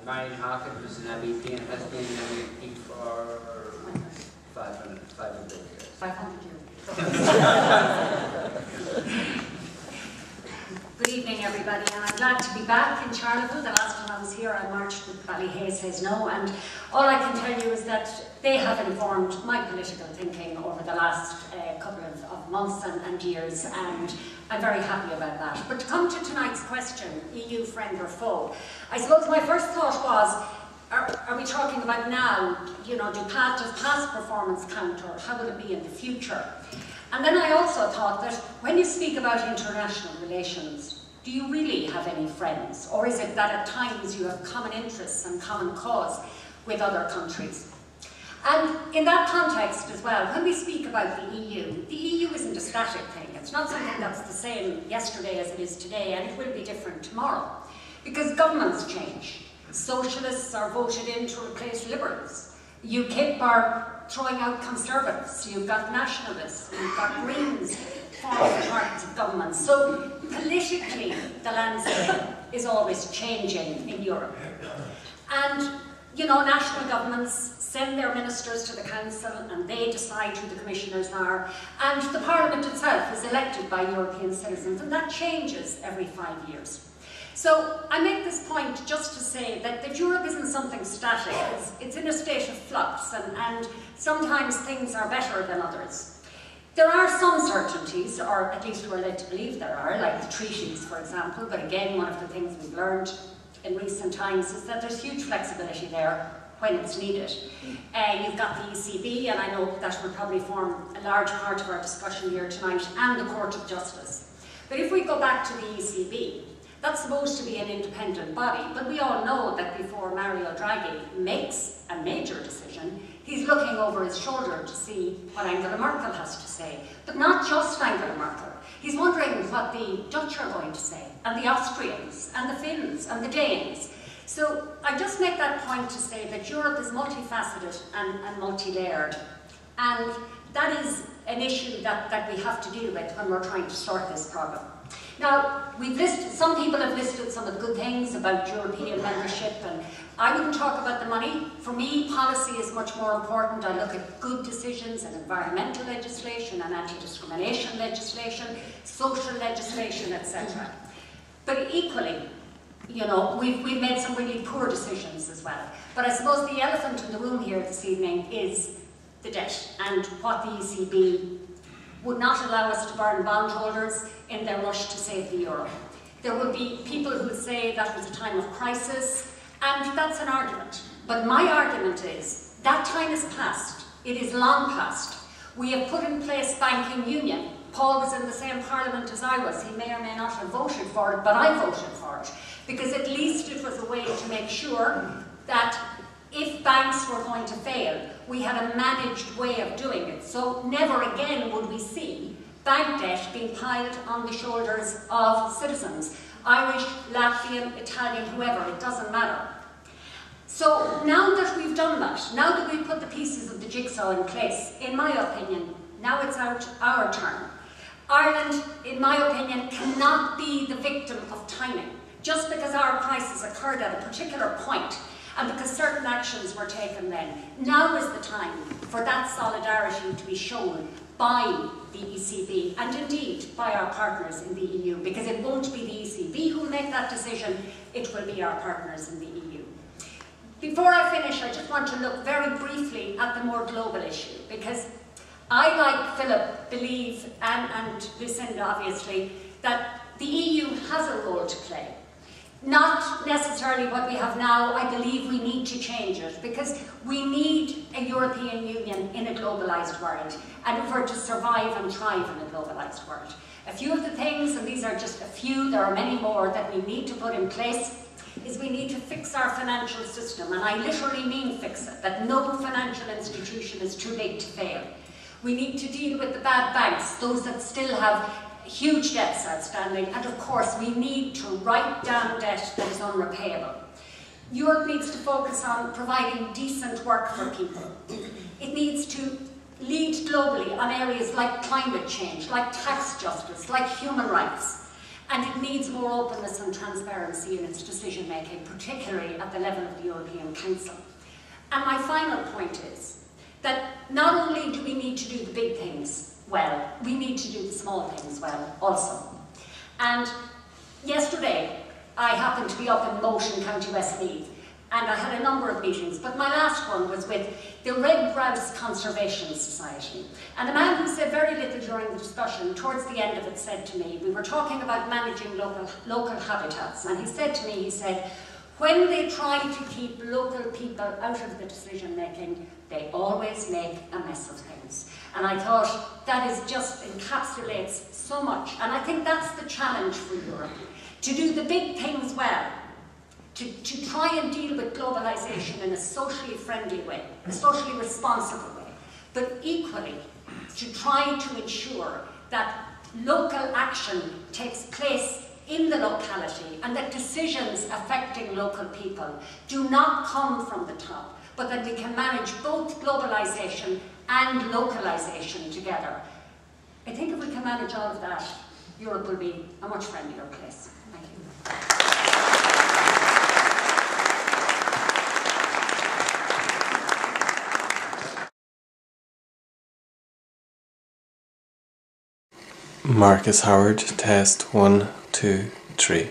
Marian Harkin, who's an MEP and has been an MEP for 500 years. 500 years. Good evening, everybody, and I'm glad to be back in Charleville. The last time I was here, I marched with Ballyhay Says No, and all I can tell you is that they have informed my political thinking over the last couple of months and years, and I'm very happy about that. But to come to tonight's question, EU friend or foe, I suppose my first thought was, are we talking about now, you know, does past performance count, or how will it be in the future? And then I also thought that when you speak about international relations, do you really have any friends? Or is it that at times you have common interests and common cause with other countries? And in that context as well, when we speak about the EU isn't a static thing. It's not something that's the same yesterday as it is today, and it will be different tomorrow. Because governments change. Socialists are voted in to replace liberals. UKIP are throwing out conservatives, you've got nationalists, you've got Greens forming parts of government. So politically, the landscape is always changing in Europe. And, you know, national governments send their ministers to the council and they decide who the commissioners are. And the parliament itself is elected by European citizens, and that changes every 5 years. So I make this point just to say that Europe isn't something static. It's in a state of flux, and sometimes things are better than others. There are some certainties, or at least we're led to believe there are, like the treaties, for example. But again, one of the things we've learned in recent times is that there's huge flexibility there when it's needed. You've got the ECB, and I know that will probably form a large part of our discussion here tonight, and the Court of Justice. But if we go back to the ECB, that's supposed to be an independent body, but we all know that before Mario Draghi makes a major decision, he's looking over his shoulder to see what Angela Merkel has to say. But not just Angela Merkel. He's wondering what the Dutch are going to say, and the Austrians, and the Finns, and the Danes. So I just make that point to say that Europe is multifaceted and multi-layered. And that is an issue that we have to deal with when we're trying to sort this problem. Now, some people have listed some of the good things about European membership, and I wouldn't talk about the money. For me, policy is much more important. I look at good decisions and environmental legislation and anti-discrimination legislation, social legislation, etc. But equally, you know, we've made some really poor decisions as well. But I suppose the elephant in the room here this evening is the debt, and what the ECB would not allow us to burn bondholders in their rush to save the euro. There will be people who say that was a time of crisis, and that's an argument. But my argument is that time is past. It is long past. We have put in place banking union. Paul was in the same parliament as I was. He may or may not have voted for it, but I voted for it, because at least it was a way to make sure that if banks were going to fail, we had a managed way of doing it. So never again would we see bank debt being piled on the shoulders of citizens. Irish, Latvian, Italian, whoever, it doesn't matter. So now that we've done that, now that we've put the pieces of the jigsaw in place, in my opinion, now it's our turn. Ireland, in my opinion, cannot be the victim of timing. Just because our crisis occurred at a particular point, and because certain actions were taken then, now is the time for that solidarity to be shown by the ECB, and indeed by our partners in the EU, because it won't be the ECB who will make that decision, it will be our partners in the EU. Before I finish, I just want to look very briefly at the more global issue, because I, like Philip, believe, and Lucinda obviously, that the EU has a role to play. Not necessarily what we have now. I believe we need to change it, because we need a European Union in a globalised world, and if we're to survive and thrive in a globalised world. A few of the things, and these are just a few, there are many more that we need to put in place, is we need to fix our financial system, and I literally mean fix it, that no financial institution is too big to fail. We need to deal with the bad banks, those that still have huge debts outstanding, and of course we need to write down debt that is unrepayable. Europe needs to focus on providing decent work for people. It needs to lead globally on areas like climate change, like tax justice, like human rights. And it needs more openness and transparency in its decision making, particularly at the level of the European Council. And my final point is that not only do we need to do the big things well, we need to do the small things well also. And yesterday, I happened to be up in Moat in County Westmeath, and I had a number of meetings, but my last one was with the Red Grouse Conservation Society. And the man who said very little during the discussion, towards the end of it, said to me, we were talking about managing local habitats, and he said to me, he said, when they try to keep local people out of the decision making, they always make a mess of things. And I thought that is just encapsulates so much. And I think that's the challenge for Europe, to do the big things well, to try and deal with globalisation in a socially friendly way, a socially responsible way, but equally to try to ensure that local action takes place in the locality and that decisions affecting local people do not come from the top, but that we can manage both globalisation and localisation together. I think if we can manage all of that, Europe will be a much friendlier place. Thank you. Marcus Howard, test 1, 2, 3.